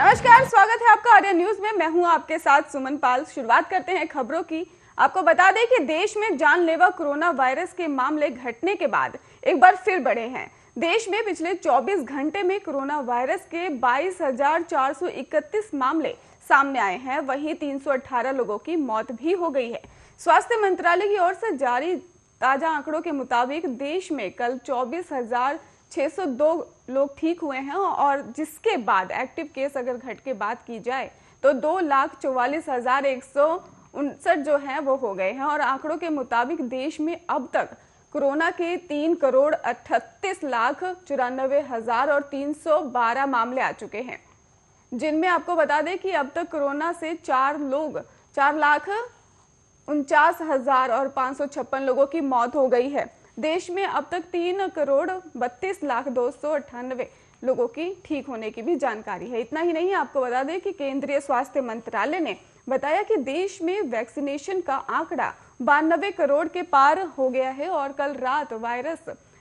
नमस्कार, स्वागत है आपका आर्या न्यूज में। मैं हूं आपके साथ सुमन पाल। शुरुआत करते हैं खबरों की। आपको बता दें कि देश में जानलेवा कोरोना वायरस के मामले घटने के बाद एक बार फिर बढ़े हैं। देश में पिछले 24 घंटे में कोरोना वायरस के 22,431 मामले सामने आए हैं। वहीं 318 लोगों की मौत भी हो गई है। स्वास्थ्य मंत्रालय की ओर से जारी ताजा आंकड़ों के मुताबिक देश में कल 24,602 लोग ठीक हुए हैं और जिसके बाद एक्टिव केस अगर घट के बात की जाए तो 2,44,159 जो हैं वो हो गए हैं। और आंकड़ों के मुताबिक देश में अब तक कोरोना के 3,38,94,312 मामले आ चुके हैं, जिनमें आपको बता दें कि अब तक कोरोना से 4,49,556 लोगों की मौत हो गई है। देश में अब तक 3,32,02,98 लोगों की ठीक होने की भी जानकारी है। इतना ही नहीं, आपको बता दें कि केंद्रीय स्वास्थ्य मंत्रालय ने बताया कि देश में वैक्सीनेशन का आंकड़ा 92 करोड़ के पार हो गया है और कल रात वायरस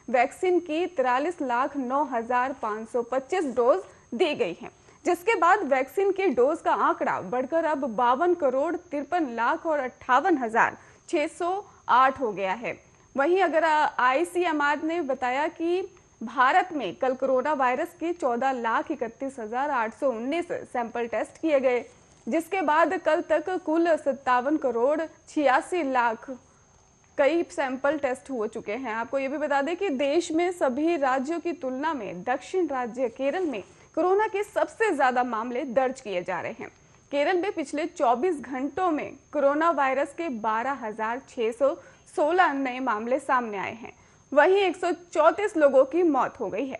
वैक्सीन की 43,09,525 डोज दी गई है, जिसके बाद वैक्सीन के डोज का आंकड़ा बढ़कर अब 52,53,00,000 और 58,608 हो गया है। वहीं अगर ICMR ने बताया कि भारत में कल कोरोना वायरस के 14,31,819 सैंपल टेस्ट किए गए, जिसके बाद कल तक कुल 57,86,00,000 कई सैंपल टेस्ट हो चुके हैं। आपको ये भी बता दें कि देश में सभी राज्यों की तुलना में दक्षिण राज्य केरल में कोरोना के सबसे ज्यादा मामले दर्ज किए जा रहे हैं। केरल में पिछले 24 घंटों में कोरोना वायरस के 12,616 नए मामले सामने आए हैं। वहीं 134 लोगों की मौत हो गई है।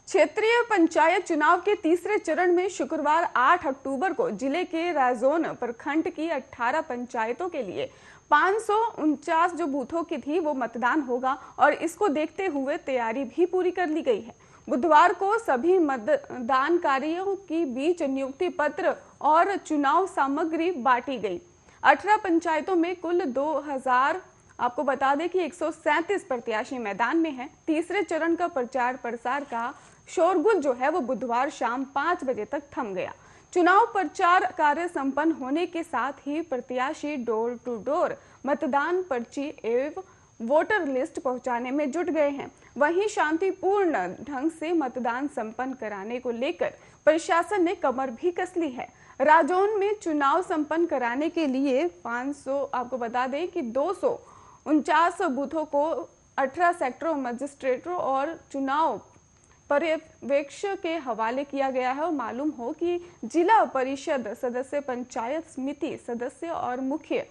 क्षेत्रीय पंचायत चुनाव के तीसरे चरण में शुक्रवार 8 अक्टूबर को जिले के राजौन प्रखंड की 18 पंचायतों के लिए 549 जो बूथों की थी वो मतदान होगा और इसको देखते हुए तैयारी भी पूरी कर ली गई है। बुधवार को सभी मतदानकारियों के बीच नियुक्ति पत्र और चुनाव सामग्री बांटी गई। 18 पंचायतों में कुल 2000 आपको बता दें कि 137 प्रत्याशी मैदान में हैं। तीसरे चरण का प्रचार प्रसार का शोरगुल जो है वो बुधवार शाम 5 बजे तक थम गया। चुनाव प्रचार कार्य संपन्न होने के साथ ही प्रत्याशी डोर टू डोर मतदान पर्ची एवं वोटर लिस्ट पहुंचाने में जुट गए हैं। वहीं शांतिपूर्ण ढंग से मतदान संपन्न कराने को लेकर प्रशासन ने कमर भी कस ली है। राजौन में चुनाव संपन्न कराने के लिए 500 आपको बता दें कि 249 बूथों को 18 सेक्टरों मजिस्ट्रेटों और चुनाव पर्यवेक्षक के हवाले किया गया है। और मालूम हो कि जिला परिषद सदस्य, पंचायत समिति सदस्य और मुख्य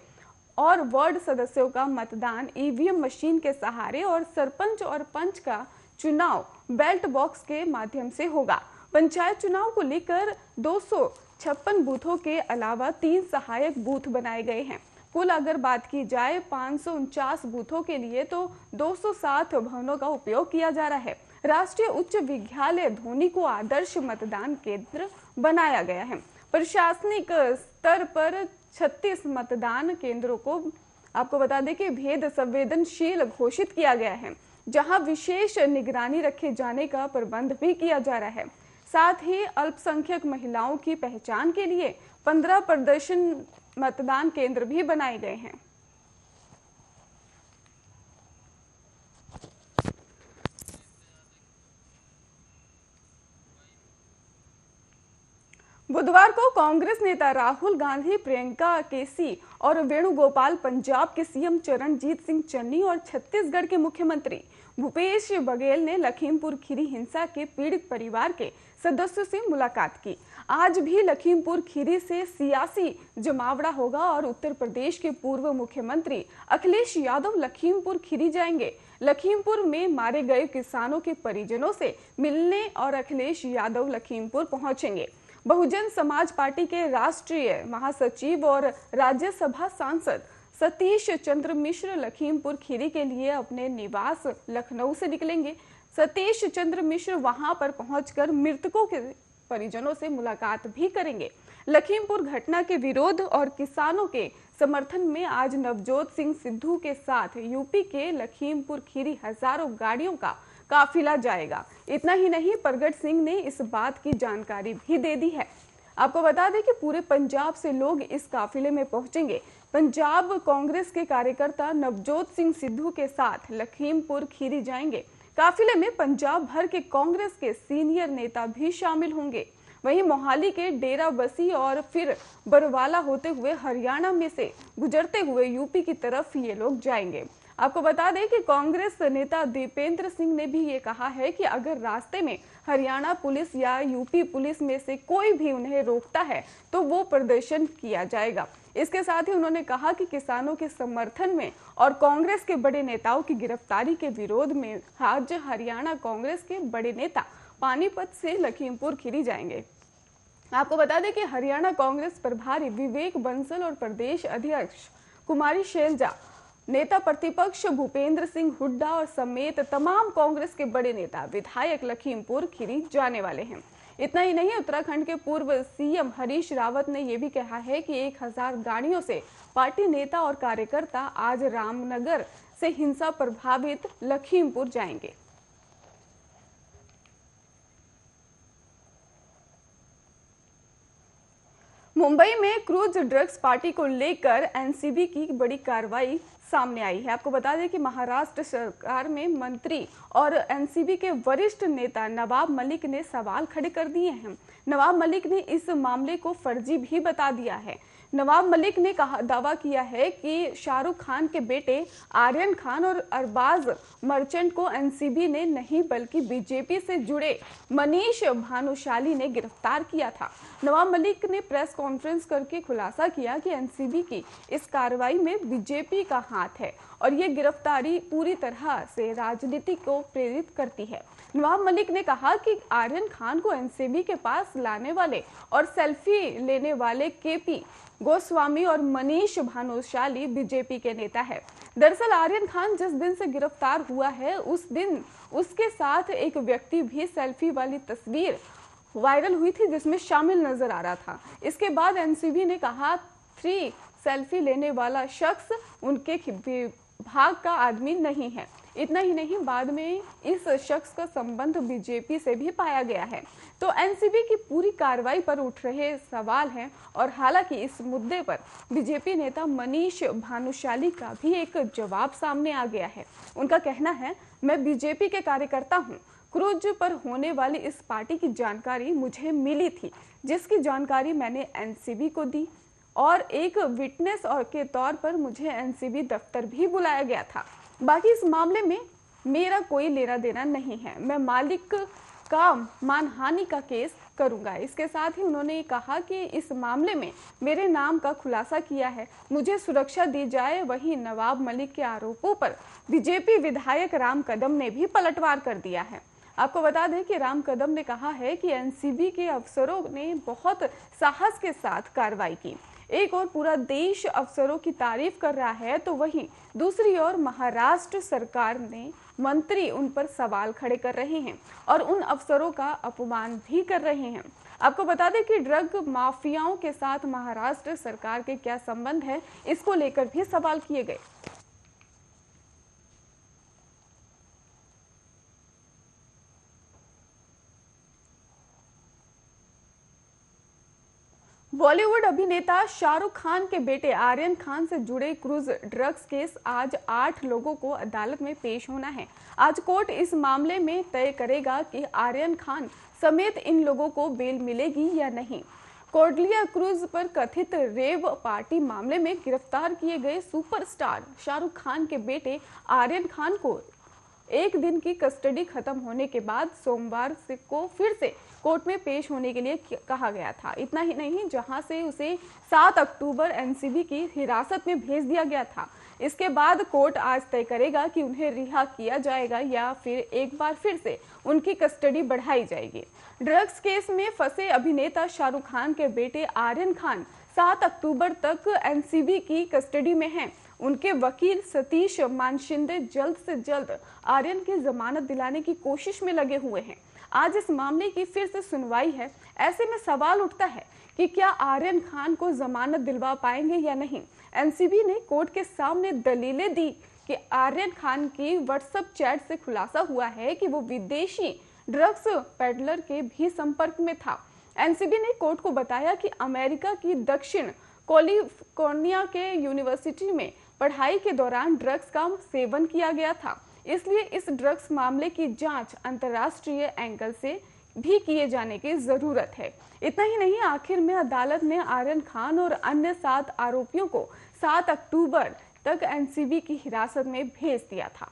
और वार्ड सदस्यों का मतदान EVM मशीन के सहारे और सरपंच और पंच का चुनाव बैलेट बॉक्स के माध्यम से होगा। पंचायत चुनाव को लेकर 256 बूथों के अलावा 3 सहायक बूथ बनाए गए हैं। कुल अगर बात की जाए 549 बूथों के लिए तो 207 भवनों का उपयोग किया जा रहा है। राष्ट्रीय उच्च विद्यालय धोनी को आदर्श मतदान केंद्र बनाया गया है। प्रशासनिक स्तर पर 36 मतदान केंद्रों को आपको बता दें कि भेद संवेदनशील घोषित किया गया है, जहां विशेष निगरानी रखे जाने का प्रबंध भी किया जा रहा है। साथ ही अल्पसंख्यक महिलाओं की पहचान के लिए 15 प्रदर्शन मतदान केंद्र भी बनाए गए हैं। बुधवार को कांग्रेस नेता राहुल गांधी, प्रियंका केसी और वेणुगोपाल, पंजाब के CM चरणजीत सिंह चन्नी और छत्तीसगढ़ के मुख्यमंत्री भूपेश बघेल ने लखीमपुर खीरी हिंसा के पीड़ित परिवार के सदस्यों से मुलाकात की। आज भी लखीमपुर खीरी से सियासी जमावड़ा होगा और उत्तर प्रदेश के पूर्व मुख्यमंत्री अखिलेश यादव लखीमपुर खीरी जाएंगे। लखीमपुर में मारे गए किसानों के परिजनों से मिलने और अखिलेश यादव लखीमपुर पहुंचेंगे। बहुजन समाज पार्टी के राष्ट्रीय महासचिव और राज्यसभा सांसद सतीश चंद्र मिश्र लखीमपुर खीरी के लिए अपने निवास लखनऊ से निकलेंगे। सतीश चंद्र मिश्र वहां पर पहुंचकर मृतकों के परिजनों से मुलाकात भी करेंगे। लखीमपुर घटना के विरोध और किसानों के समर्थन में आज नवजोत सिंह सिद्धू के साथ यूपी के लखीमपुर खीरी हजारों गाड़ियों का काफिला जाएगा। इतना ही नहीं, प्रगट सिंह ने इस बात की जानकारी भी दे दी है। आपको बता दें कि पूरे पंजाब से लोग इस काफिले में पहुंचेंगे। पंजाब कांग्रेस के कार्यकर्ता नवजोत सिंह सिद्धू के साथ लखीमपुर खीरी जाएंगे। काफिले में पंजाब भर के कांग्रेस के सीनियर नेता भी शामिल होंगे। वहीं मोहाली के डेराबस्सी और फिर बरवाला होते हुए हरियाणा में से गुजरते हुए यूपी की तरफ ये लोग जाएंगे। आपको बता दें कि कांग्रेस नेता दीपेंद्र सिंह ने भी ये कहा है कि अगर रास्ते में हरियाणा पुलिस या यूपी पुलिस में से कोई भी उन्हें रोकता है तो वो प्रदर्शन किया जाएगा। इसके साथ ही उन्होंने कहा कि किसानों के समर्थन में और कांग्रेस के बड़े नेताओं की गिरफ्तारी के विरोध में आज हरियाणा कांग्रेस के बड़े नेता पानीपत से लखीमपुर खीरी जाएंगे। आपको बता दें कि हरियाणा कांग्रेस प्रभारी विवेक बंसल और प्रदेश अध्यक्ष कुमारी शैलजा, नेता प्रतिपक्ष भूपेंद्र सिंह हुड्डा और समेत तमाम कांग्रेस के बड़े नेता विधायक लखीमपुर खीरी जाने वाले हैं। इतना ही नहीं, उत्तराखंड के पूर्व सीएम हरीश रावत ने यह भी कहा है कि 1000 गाड़ियों से पार्टी नेता और कार्यकर्ता आज रामनगर से हिंसा प्रभावित लखीमपुर जाएंगे। मुंबई में क्रूज ड्रग्स पार्टी को लेकर एनसीबी की बड़ी कार्रवाई सामने आई है। आपको बता दें कि महाराष्ट्र सरकार में मंत्री और एनसीबी के वरिष्ठ नेता नवाब मलिक ने सवाल खड़े कर दिए हैं। नवाब मलिक ने इस मामले को फर्जी भी बता दिया है। नवाब मलिक ने दावा किया है कि शाहरुख खान के बेटे आर्यन खान और अरबाज मर्चेंट को एनसीबी ने नहीं बल्कि बीजेपी से जुड़े मनीष भानुशाली ने गिरफ्तार किया था। नवाब मलिक ने प्रेस कॉन्फ्रेंस करके खुलासा किया कि एनसीबी की इस कार्रवाई में बीजेपी का हाथ है और ये गिरफ्तारी पूरी तरह से राजनीति को प्रेरित करती है। नवाब मलिक ने कहा कि आर्यन खान को एनसीबी के पास लाने वाले और सेल्फी लेने वाले केपी गोस्वामी और मनीष भानुशाली बीजेपी के नेता है। दरअसल आर्यन खान जिस दिन से गिरफ्तार हुआ है उस दिन उसके साथ एक व्यक्ति भी सेल्फी वाली तस्वीर वायरल हुई थी जिसमें शामिल नजर आ रहा था। इसके बाद एनसीबी ने कहा 3 सेल्फी लेने वाला शख्स उनके विभाग का आदमी नहीं है। इतना ही नहीं, बाद में इस शख्स का संबंध बीजेपी से भी पाया गया है। तो एनसीबी की पूरी कार्रवाई पर उठ रहे सवाल हैं और हालांकि इस मुद्दे पर बीजेपी नेता मनीष भानुशाली का भी एक जवाब सामने आ गया है। उनका कहना है, मैं बीजेपी के कार्यकर्ता हूं। क्रूज पर होने वाली इस पार्टी की जानकारी मुझे मिली थी, जिसकी जानकारी मैंने एनसीबी को दी और एक विटनेस और के तौर पर मुझे एनसीबी दफ्तर भी बुलाया गया था। बाकी इस मामले में मेरा कोई लेना देना नहीं है। मैं मालिक का मानहानि का केस करूंगा। इसके साथ ही उन्होंने कहा कि इस मामले में मेरे नाम का खुलासा किया है, मुझे सुरक्षा दी जाए। वहीं नवाब मलिक के आरोपों पर बीजेपी विधायक राम कदम ने भी पलटवार कर दिया है। आपको बता दें कि राम कदम ने कहा है कि एनसीबी के अफसरों ने बहुत साहस के साथ कार्रवाई की। एक और पूरा देश अफसरों की तारीफ कर रहा है तो वहीं दूसरी ओर महाराष्ट्र सरकार ने मंत्री उन पर सवाल खड़े कर रहे हैं और उन अफसरों का अपमान भी कर रहे हैं। आपको बता दें कि ड्रग माफियाओं के साथ महाराष्ट्र सरकार के क्या संबंध है, इसको लेकर भी सवाल किए गए। बॉलीवुड अभिनेता शाहरुख खान के बेटे आर्यन खान से जुड़े क्रूज ड्रग्स केस आज 8 लोगों को अदालत में पेश होना है। आज कोर्ट इस मामले में तय करेगा कि आर्यन खान समेत इन लोगों को बेल मिलेगी या नहीं। कोर्डिलिया क्रूज पर कथित रेव पार्टी मामले में गिरफ्तार किए गए सुपरस्टार शाहरुख खान के बेटे आर्यन खान को एक दिन की कस्टडी खत्म होने के बाद सोमवार को फिर से कोर्ट में पेश होने के लिए कहा गया था। इतना ही नहीं, जहां से उसे 7 अक्टूबर एनसीबी की हिरासत में भेज दिया गया था। इसके बाद कोर्ट आज तय करेगा कि उन्हें रिहा किया जाएगा या फिर एक बार फिर से उनकी कस्टडी बढ़ाई जाएगी। ड्रग्स केस में फंसे अभिनेता शाहरुख खान के बेटे आर्यन खान 7 अक्टूबर तक एनसीबी की कस्टडी में हैं। उनके वकील सतीश मानशिंदे जल्द से जल्द आर्यन की जमानत दिलाने की कोशिश में लगे हुए हैं। आज इस मामले की फिर से सुनवाई है। ऐसे में सवाल उठता है कि क्या आर्यन खान को जमानत दिलवा पाएंगे या नहीं। एनसीबी ने कोर्ट के सामने दलीलें दी कि आर्यन खान की व्हाट्सएप चैट से खुलासा हुआ है कि वो विदेशी ड्रग्स पेडलर के भी संपर्क में था। एनसीबी ने कोर्ट को बताया कि अमेरिका की दक्षिण कैलिफोर्निया के यूनिवर्सिटी में पढ़ाई के दौरान ड्रग्स का सेवन किया गया था, इसलिए इस ड्रग्स मामले की जांच अंतर्राष्ट्रीय एंगल से भी किए जाने की जरूरत है। इतना ही नहीं, आखिर में अदालत ने आर्यन खान और अन्य 7 आरोपियों को 7 अक्टूबर तक एनसीबी की हिरासत में भेज दिया था।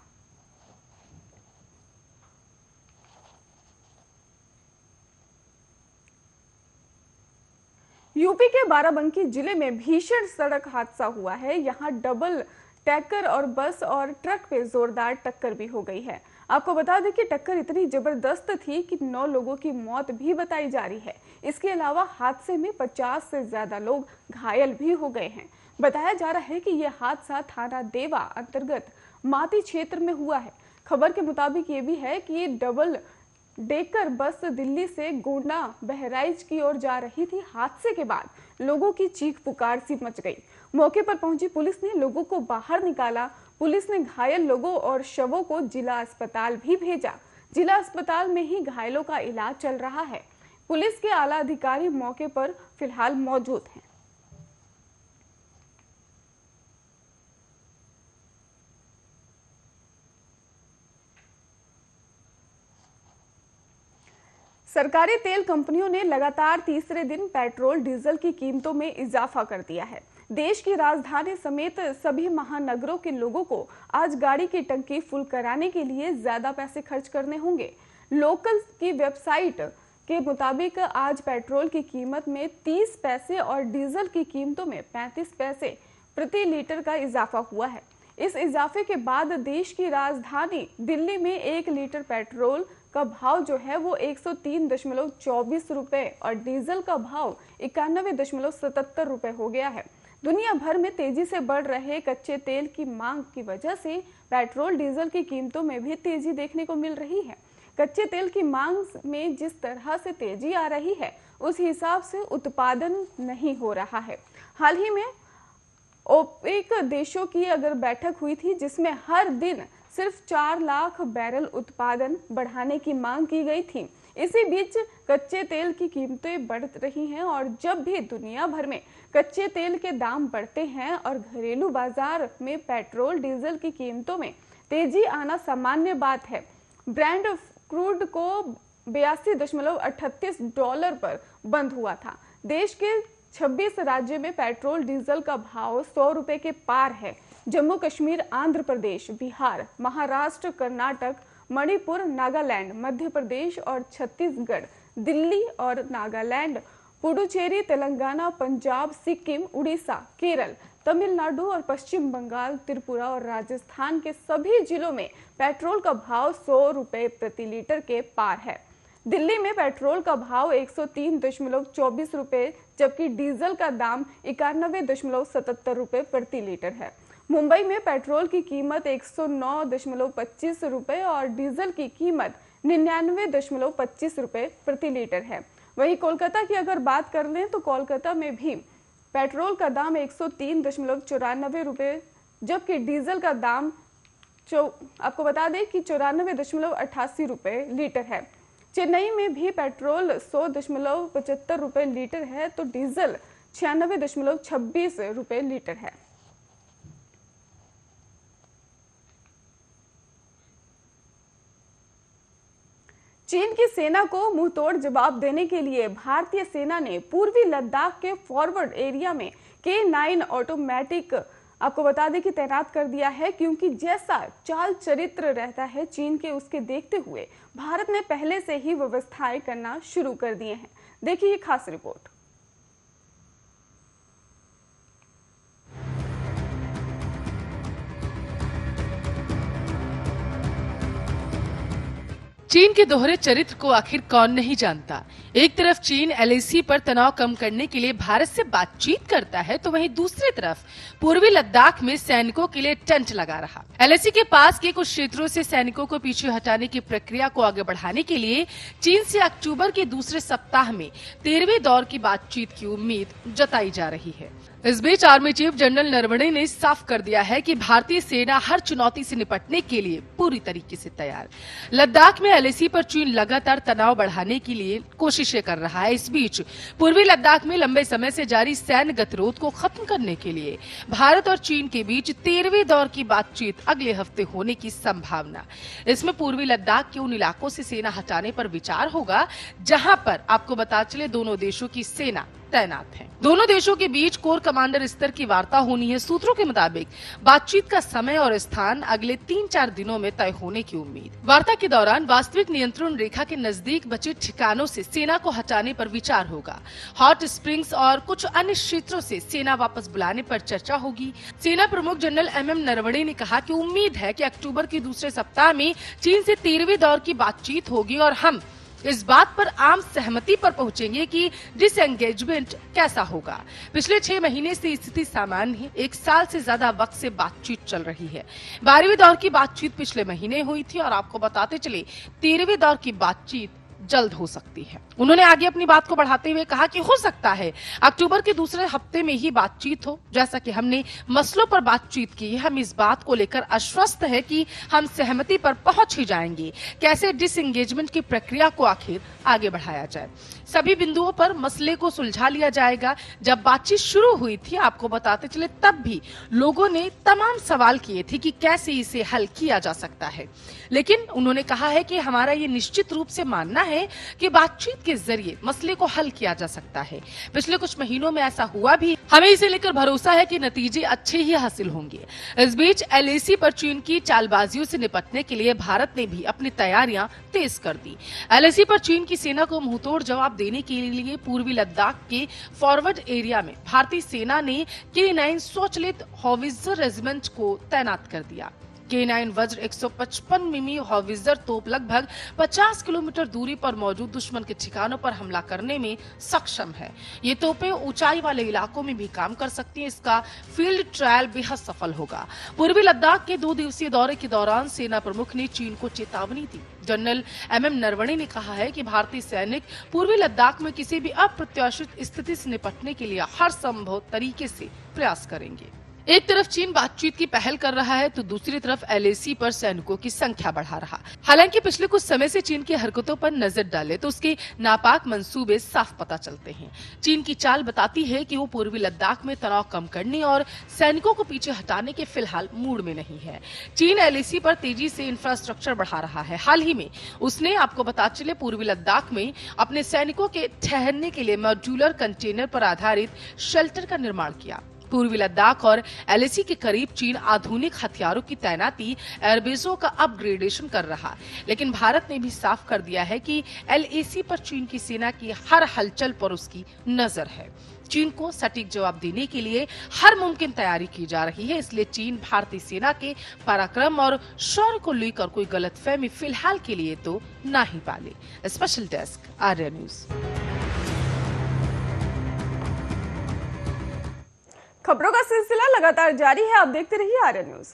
यूपी के बाराबंकी जिले में भीषण सड़क हादसा हुआ है। यहां डबल टैकर और बस और ट्रक पे जोरदार टक्कर भी हो गई है। आपको बता दें कि टक्कर इतनी जबरदस्त थी कि 9 लोगों की मौत भी बताई जा रही है। इसके अलावा हादसे में 50 से ज्यादा लोग घायल भी हो गए हैं। बताया जा रहा है कि यह हादसा थाना देवा अंतर्गत माती क्षेत्र में हुआ है। खबर के मुताबिक ये भी है कि ये डबल डेकर बस दिल्ली से गोंडा बहराइच की ओर जा रही थी। हादसे के बाद लोगों की चीख पुकार सी मच गई। मौके पर पहुंची पुलिस ने लोगों को बाहर निकाला। पुलिस ने घायल लोगों और शवों को जिला अस्पताल भी भेजा। जिला अस्पताल में ही घायलों का इलाज चल रहा है। पुलिस के आला अधिकारी मौके पर फिलहाल मौजूद हैं। सरकारी तेल कंपनियों ने लगातार तीसरे दिन पेट्रोल डीजल की कीमतों में इजाफा कर दिया है। देश की राजधानी समेत सभी महानगरों के लोगों को आज गाड़ी की टंकी फुल कराने के लिए ज्यादा पैसे खर्च करने होंगे। लोकल की वेबसाइट के मुताबिक आज पेट्रोल की कीमत में 30 पैसे और डीजल की कीमतों में 35 पैसे प्रति लीटर का इजाफा हुआ है। इस इजाफे के बाद देश की राजधानी दिल्ली में 1 लीटर पेट्रोल का भाव जो है वो 103.24 रुपए और डीजल का भाव 91.77 रुपए हो गया है। दुनिया भर में तेजी से बढ़ रहे कच्चे तेल की मांग की वजह से पेट्रोल डीजल की कीमतों में भी तेजी देखने को मिल रही है। कच्चे तेल की मांग में जिस तरह से तेजी आ रही है उस हिसाब से उत्पादन नहीं हो रहा है। हाल ही में ओपेक देशों की अगर बैठक हुई थी जिसमें हर दिन सिर्फ 4 लाख बैरल उत्पादन बढ़ाने की मांग की गई थी। इसी बीच कच्चे तेल की कीमतें बढ़ रही हैं और जब भी दुनिया भर में कच्चे तेल के दाम बढ़ते हैं और घरेलू बाजार में पेट्रोल डीजल की कीमतों में तेजी आना सामान्य बात है। ब्रांड क्रूड को 82.38 डॉलर पर बंद हुआ था। देश के 26 राज्य में पेट्रोल डीजल का भाव 100 रुपए के पार है। जम्मू कश्मीर, आंध्र प्रदेश, बिहार, महाराष्ट्र, कर्नाटक, मणिपुर, नागालैंड, मध्य प्रदेश और छत्तीसगढ़, दिल्ली और नागालैंड, पुडुचेरी, तेलंगाना, पंजाब, सिक्किम, उड़ीसा, केरल, तमिलनाडु और पश्चिम बंगाल, त्रिपुरा और राजस्थान के सभी जिलों में पेट्रोल का भाव 100 रुपए प्रति लीटर के पार है। दिल्ली में पेट्रोल का भाव 103.24 रुपए जबकि डीजल का दाम 91.77 रुपए प्रति लीटर है। मुंबई में पेट्रोल की कीमत 109.25 रुपए और डीजल की कीमत 99.25 रुपए प्रति लीटर है। वहीं कोलकाता की अगर बात कर लें तो कोलकाता में भी पेट्रोल का दाम 103.94 रुपए जबकि डीजल का दाम आपको बता दें कि 94.88 रुपए लीटर है। चेन्नई में भी पेट्रोल 100.75 रुपए लीटर है तो डीजल 96.26 रुपए लीटर है। चीन की सेना को मुंहतोड़ जवाब देने के लिए भारतीय सेना ने पूर्वी लद्दाख के फॉरवर्ड एरिया में K9 ऑटोमेटिक आपको बता दें कि तैनात कर दिया है, क्योंकि जैसा चाल चरित्र रहता है चीन के उसके देखते हुए भारत ने पहले से ही व्यवस्थाएं करना शुरू कर दिए हैं। देखिए खास रिपोर्ट। चीन के दोहरे चरित्र को आखिर कौन नहीं जानता। एक तरफ चीन एलएसी पर तनाव कम करने के लिए भारत से बातचीत करता है, तो वहीं दूसरी तरफ पूर्वी लद्दाख में सैनिकों के लिए टेंट लगा रहा। एलएसी के पास के कुछ क्षेत्रों से सैनिकों को पीछे हटाने की प्रक्रिया को आगे बढ़ाने के लिए चीन से अक्टूबर के दूसरे सप्ताह में 13वें दौर की बातचीत की उम्मीद जताई जा रही है। इस बीच आर्मी चीफ जनरल नरवणे ने साफ कर दिया है कि भारतीय सेना हर चुनौती से निपटने के लिए पूरी तरीके से तैयार। लद्दाख में एलएसी पर चीन लगातार तनाव बढ़ाने के लिए कोशिशें कर रहा है। इस बीच पूर्वी लद्दाख में लंबे समय से जारी सैन्य गतिरोध को खत्म करने के लिए भारत और चीन के बीच 13वें दौर की बातचीत अगले हफ्ते होने की संभावना। इसमें पूर्वी लद्दाख के उन इलाकों से सेना हटाने पर विचार होगा जहां पर आपको बता चले दोनों देशों की सेना तैनात है। दोनों देशों के बीच कोर कमांडर स्तर की वार्ता होनी है। सूत्रों के मुताबिक बातचीत का समय और स्थान अगले 3-4 दिनों में तय होने की उम्मीद। वार्ता के दौरान वास्तविक नियंत्रण रेखा के नजदीक बचे ठिकानों से सेना को हटाने पर विचार होगा। हॉट स्प्रिंग्स और कुछ अन्य क्षेत्रों से सेना वापस बुलाने पर चर्चा होगी। सेना प्रमुख जनरल MM नरवणे ने कहा कि उम्मीद है कि अक्टूबर के दूसरे सप्ताह में चीन से 13वें दौर की बातचीत होगी और हम इस बात पर आम सहमति पर पहुंचेंगे कि डिसएंगेजमेंट कैसा होगा। पिछले 6 महीने से स्थिति सामान्य है। 1 साल से ज्यादा वक्त से बातचीत चल रही है। 12वें दौर की बातचीत पिछले महीने हुई थी और आपको बताते चले 13वें दौर की बातचीत जल्द हो सकती है। उन्होंने आगे अपनी बात को बढ़ाते हुए कहा कि हो सकता है अक्टूबर के दूसरे हफ्ते में ही बातचीत हो। जैसा कि हमने मसलों पर बातचीत की है, हम इस बात को लेकर आश्वस्त है कि हम सहमति पर पहुंच ही जाएंगे। कैसे डिसएंगेजमेंट की प्रक्रिया को आखिर आगे बढ़ाया जाए, सभी बिंदुओं पर मसले को सुलझा लिया जाएगा। जब बातचीत शुरू हुई थी, आपको बताते चले, तब भी लोगों ने तमाम सवाल किए थे कि कैसे इसे हल किया जा सकता है। लेकिन उन्होंने कहा है कि हमारा ये निश्चित रूप से मानना है कि बातचीत के जरिए मसले को हल किया जा सकता है। पिछले कुछ महीनों में ऐसा हुआ भी। हमें इसे लेकर भरोसा है कि नतीजे अच्छे ही हासिल होंगे। इस बीच एलएसी पर चीन की चालबाजियों से निपटने के लिए भारत ने भी अपनी तैयारियां तेज कर दी। एलएसी पर चीन की सेना को मुंहतोड़ जवाब देने के लिए पूर्वी लद्दाख के फॉरवर्ड एरिया में भारतीय सेना ने K9 स्वचालित हॉविट्जर रेजिमेंट को तैनात कर दिया। K9 वज्र 155 मिमी हॉविट्जर तोप लगभग 50 किलोमीटर दूरी पर मौजूद दुश्मन के ठिकानों पर हमला करने में सक्षम है। ये तोपें ऊंचाई वाले इलाकों में भी काम कर सकती हैं। इसका फील्ड ट्रायल बेहद सफल होगा। पूर्वी लद्दाख के 2 दिवसीय दौरे के दौरान सेना प्रमुख ने चीन को चेतावनी दी। जनरल MM नरवणे ने कहा है कि भारतीय सैनिक पूर्वी लद्दाख में किसी भी अप्रत्याशित स्थिति से निपटने के लिए हर संभव तरीके से प्रयास करेंगे। एक तरफ चीन बातचीत की पहल कर रहा है, तो दूसरी तरफ एलएसी पर सैनिकों की संख्या बढ़ा रहा। हालांकि पिछले कुछ समय से चीन की हरकतों पर नजर डाले तो उसके नापाक मंसूबे साफ पता चलते हैं। चीन की चाल बताती है कि वो पूर्वी लद्दाख में तनाव कम करने और सैनिकों को पीछे हटाने के फिलहाल मूड में नहीं है। चीन एलएसी पर तेजी से इंफ्रास्ट्रक्चर बढ़ा रहा है। हाल ही में उसने, आपको बता चले, पूर्वी लद्दाख में अपने सैनिकों के ठहरने के लिए मॉड्यूलर कंटेनर पर आधारित शेल्टर का निर्माण किया। पूर्वी लद्दाख और एलएसी के करीब चीन आधुनिक हथियारों की तैनाती, एयरबेसों का अपग्रेडेशन कर रहा। लेकिन भारत ने भी साफ कर दिया है कि एलएसी पर चीन की सेना की हर हलचल पर उसकी नजर है। चीन को सटीक जवाब देने के लिए हर मुमकिन तैयारी की जा रही है। इसलिए चीन भारतीय सेना के पराक्रम और शौर्य को लेकर कोई गलतफहमी फिलहाल के लिए तो ना ही पाले। Special desk, Arya news. खबरों का सिलसिला लगातार जारी है। आप देखते रहिए आर्या न्यूज।